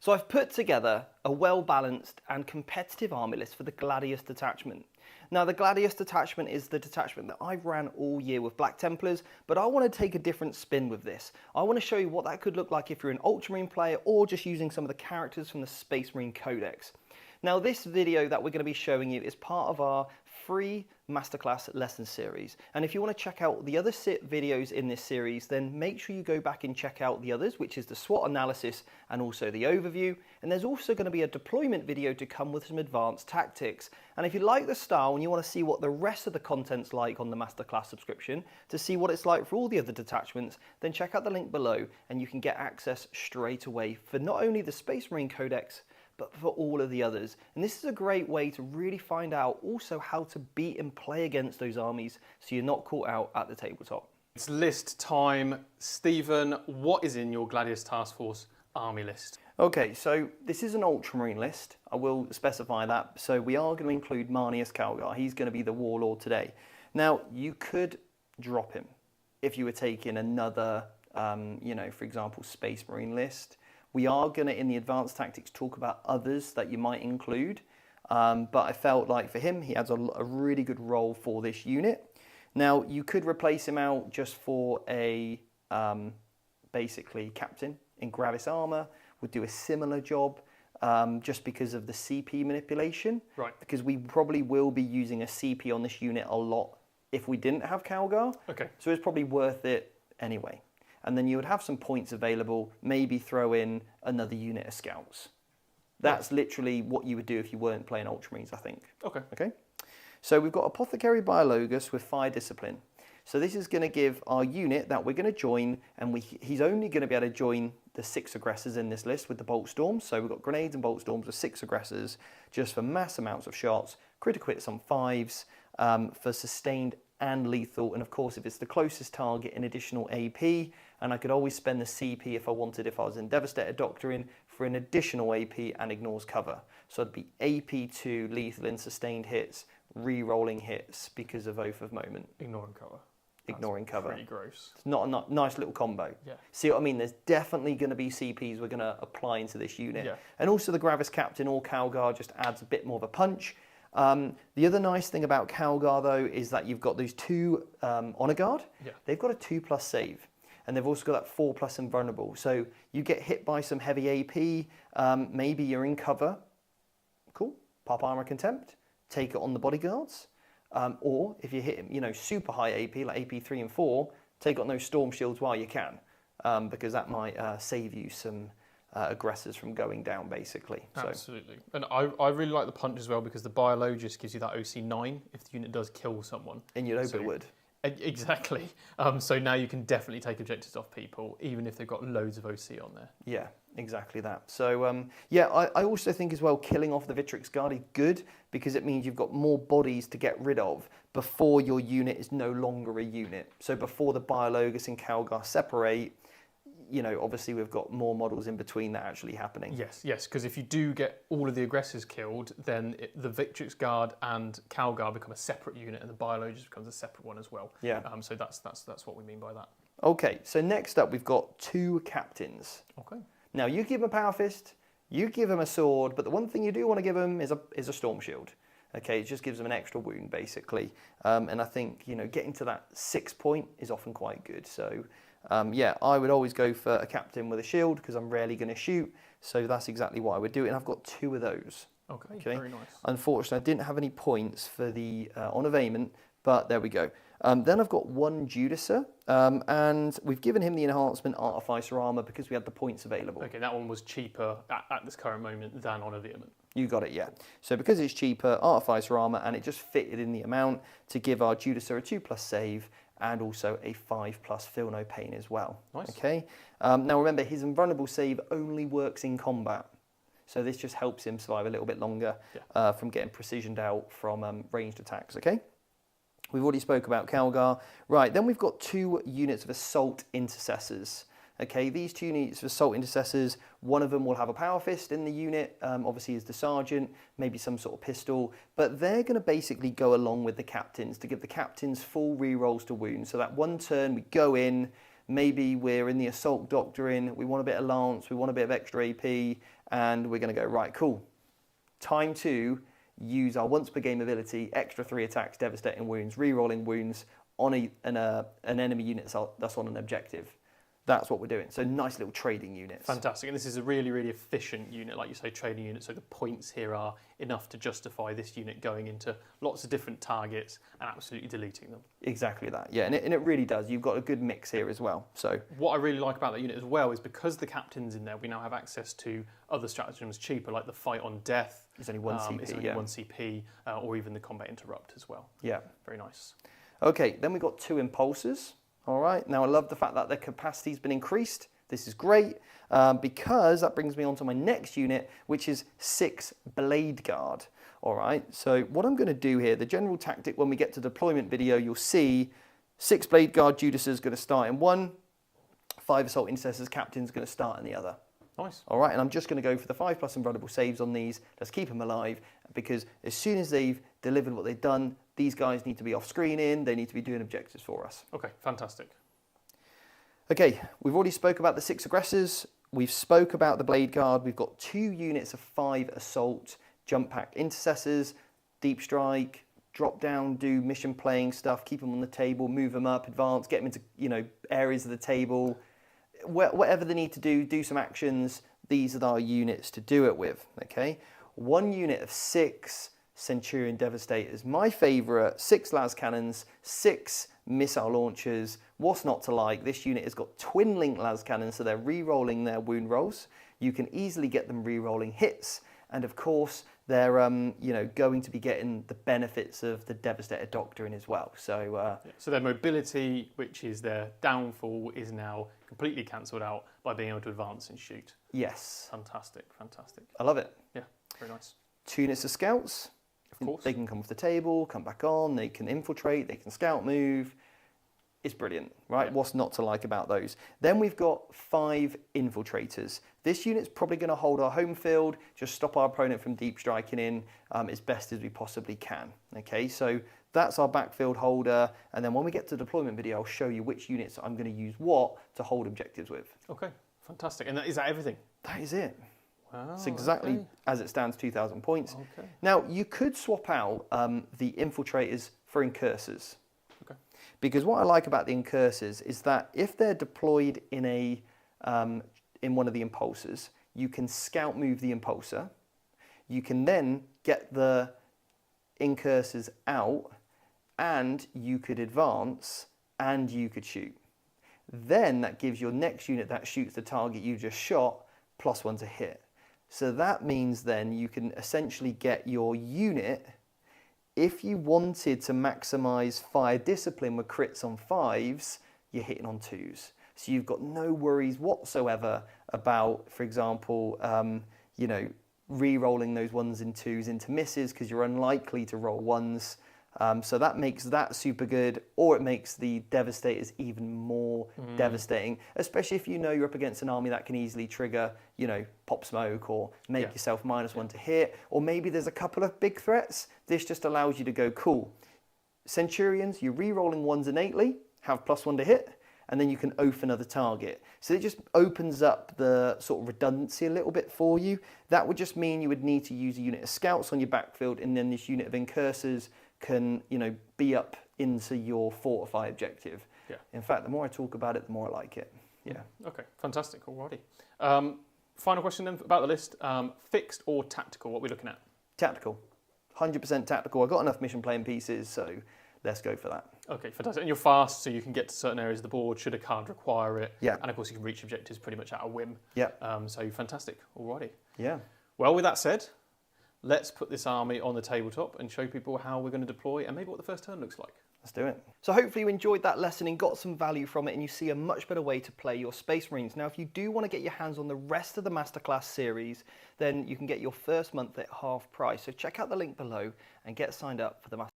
So I've put together a well-balanced and competitive army list for the Gladius detachment. Now the Gladius detachment is the detachment that I've ran all year with Black Templars, but I want to take a different spin with this. I want to show you what that could look like if you're an Ultramarine player or just using some of the characters from the Space Marine Codex. Now this video that we're going to be showing you is part of our free masterclass lesson series, and if you want to check out the other videos in this series, then make sure you go back and check out the others, which is the SWOT analysis and also the overview. And there's also going to be a deployment video to come with some advanced tactics. And if you like the style and you want to see what the rest of the content's like on the masterclass subscription, to see what it's like for all the other detachments, then check out the link below and you can get access straight away for not only the Space Marine Codex but for all of the others. And this is a great way to really find out also how to beat and play against those armies so you're not caught out at the tabletop. It's list time. Stephen, what is in your Gladius Task Force army list? Okay, so this is an Ultramarine list. I will specify that. So we are going to include Marneus Calgar. He's going to be the warlord today. Now, you could drop him if you were taking another, for example, Space Marine list. We are going to, in the advanced tactics, talk about others that you might include. But I felt like for him, he has a really good role for this unit. Now, you could replace him out just for a, basically, captain in Gravis armor. Would do a similar job just because of the CP manipulation. Right. Because we probably will be using a CP on this unit a lot if we didn't have Calgar. Okay. So it's probably worth it anyway. And then you would have some points available, maybe throw in another unit of scouts. That's literally what you would do if you weren't playing Ultramarines, I think. Okay. Okay. So we've got Apothecary Biologis with Fire Discipline. So this is going to give our unit that we're going to join, and he's only going to be able to join the 6 aggressors in this list with the Bolt Storms. So we've got grenades and Bolt Storms with 6 aggressors, just for mass amounts of shots, critical hits on 5s, for sustained and lethal, and of course if it's the closest target, an additional AP, and I could always spend the CP if I wanted, if I was in Devastator Doctrine, for an additional AP and ignores cover. So it'd be AP to lethal and sustained hits, re-rolling hits because of Oath of Moment. Ignoring cover. Ignoring cover. Pretty gross. It's not a nice little combo. Yeah. See what I mean? There's definitely going to be CPs we're going to apply into this unit. Yeah. And also the Gravis Captain or Calgar just adds a bit more of a punch. The other nice thing about Calgar though is that you've got those 2 Honor Guard. Yeah. They've got a 2+ save. And they've also got that 4+ invulnerable. So you get hit by some heavy AP, maybe you're in cover. Cool. Pop Armor Contempt. Take it on the bodyguards. Or if you hit him, super high AP, like AP 3 and 4, take on those storm shields while you can, because that might save you some aggressors from going down, basically. Absolutely. And I really like the punch as well, because the Biologis gives you that OC 9 if the unit does kill someone. And you'd hope it would. Exactly. So now you can definitely take objectives off people, even if they've got loads of OC on there. Yeah, exactly that. So, I also think as well, killing off the Victrix Guard is good, because it means you've got more bodies to get rid of before your unit is no longer a unit. So before the Biologis and Calgar separate, obviously we've got more models in between that actually happening. Yes, because if you do get all of the aggressors killed, then the Victrix Guard and Calgar become a separate unit, and the Biologis becomes a separate one as well. Yeah. So that's what we mean by that. Okay, so next up we've got 2 captains. Okay. Now you give them a Power Fist, you give them a sword, but the one thing you do want to give them is a Storm Shield. Okay, it just gives them an extra wound basically. And I think, getting to that 6 point is often quite good. So I would always go for a captain with a shield because I'm rarely going to shoot. So that's exactly what I would do. And I've got 2 of those. Okay, very nice. Unfortunately, I didn't have any points for the Honor of Aimant, but there we go. Then I've got 1 Judiciar, and we've given him the enhancement Artificer armor because we had the points available. Okay, that one was cheaper at this current moment than Honor of Aimant. You got it, yeah. So because it's cheaper, Artificer armor, and it just fitted in the amount to give our Judiciar a 2+ save and also a 5+ feel no pain as well. Nice. Okay. Now remember, his invulnerable save only works in combat. So this just helps him survive a little bit longer from getting precisioned out from ranged attacks, okay? We've already spoke about Calgar. Right, then we've got 2 units of Assault Intercessors. Okay, these 2 units of Assault Intercessors, one of them will have a Power Fist in the unit, obviously is the Sergeant, maybe some sort of pistol, but they're going to basically go along with the Captains to give the Captains full re-rolls to wounds. So that one turn we go in, Maybe we're in the Assault Doctrine, we want a bit of Lance, we want a bit of extra AP, and we're going to go, right, cool. Time to use our once per game ability, extra 3 attacks, devastating wounds, re-rolling wounds on an enemy unit that's on an objective. That's what we're doing. So nice little trading units. Fantastic. And this is a really, really efficient unit, like you say, trading unit. So the points here are enough to justify this unit going into lots of different targets and absolutely deleting them. Exactly that. Yeah, and it really does. You've got a good mix here as well. So what I really like about that unit as well is because the captain's in there, we now have access to other stratagems cheaper, like the fight on death. It's only 1 CP. It's only 1 CP, or even the combat interrupt as well. Yeah. Very nice. Okay, then we've got 2 Impulsors. All right, now I love the fact that their capacity's been increased. This is great because that brings me on to my next unit, which is 6 Blade Guard. All right, so what I'm going to do here, the general tactic when we get to deployment video, you'll see 6 Blade Guard Judiciar is going to start in one, 5 Assault Intercessors Captain's going to start in the other. Nice. All right, and I'm just going to go for the 5+ invulnerable saves on these. Let's keep them alive because as soon as they've delivered what they've done, these guys need to be off screening. They need to be doing objectives for us. Okay, fantastic. Okay, we've already spoke about the 6 Aggressors. We've spoke about the Blade Guard. We've got 2 units of 5 Assault Jump Pack Intercessors, Deep Strike, drop down, do mission playing stuff, keep them on the table, move them up, advance, get them into areas of the table. Whatever they need to do some actions, these are our units to do it with, okay? 1 unit of 6 Centurion Devastators. My favourite, 6 las cannons, 6 missile launchers. What's not to like? This unit has got twin link las cannons, so they're re-rolling their wound rolls. You can easily get them re-rolling hits, and of course, they're going to be getting the benefits of the Devastator Doctrine as well. So, so their mobility, which is their downfall, is now completely cancelled out by being able to advance and shoot. Yes. Fantastic, fantastic. I love it. Yeah, very nice. 2 units of scouts. Of course. They can come off the table, come back on, they can infiltrate, they can scout move. It's brilliant, right? Yeah. What's not to like about those? Then we've got 5 infiltrators. This unit's probably going to hold our home field, just stop our opponent from deep striking in as best as we possibly can. Okay, so that's our backfield holder. And then when we get to the deployment video, I'll show you which units I'm going to use what to hold objectives with. Okay, fantastic. And is that everything? That is it. Wow, it's exactly as it stands, 2,000 points. Okay. Now, you could swap out the infiltrators for incursors. Okay. Because what I like about the incursors is that if they're deployed in one of the impulsors, you can scout move the impulsor. You can then get the incursors out, and you could advance, and you could shoot. Then that gives your next unit that shoots the target you just shot +1 to hit. So that means then you can essentially get your unit, if you wanted to maximize fire discipline with crits on 5s, you're hitting on 2s. So you've got no worries whatsoever about, for example, re-rolling those 1s and 2s into misses because you're unlikely to roll 1s. So that makes that super good, or it makes the Devastators even more devastating, especially if you know you're up against an army that can easily trigger, pop smoke or make yourself -1 to hit, or maybe there's a couple of big threats. This just allows you to go, cool. Centurions, you're re-rolling 1s innately, have +1 to hit, and then you can oath another target. So it just opens up the sort of redundancy a little bit for you. That would just mean you would need to use a unit of scouts on your backfield, and then this unit of incursors can, be up into your fortify objective. Yeah. In fact, the more I talk about it, the more I like it. Yeah. Okay, fantastic, alrighty. Final question then about the list. Fixed or tactical, what are we looking at? Tactical. 100% tactical. I've got enough mission playing pieces, so let's go for that. Okay, fantastic. And you're fast, so you can get to certain areas of the board should a card require it. Yeah. And of course you can reach objectives pretty much at a whim. Yeah. So fantastic, alrighty. Yeah. Well, with that said, let's put this army on the tabletop and show people how we're going to deploy and maybe what the first turn looks like. Let's do it. So hopefully you enjoyed that lesson and got some value from it, and you see a much better way to play your Space Marines. Now, if you do want to get your hands on the rest of the Masterclass series, then you can get your first month at half price. So check out the link below and get signed up for the Masterclass.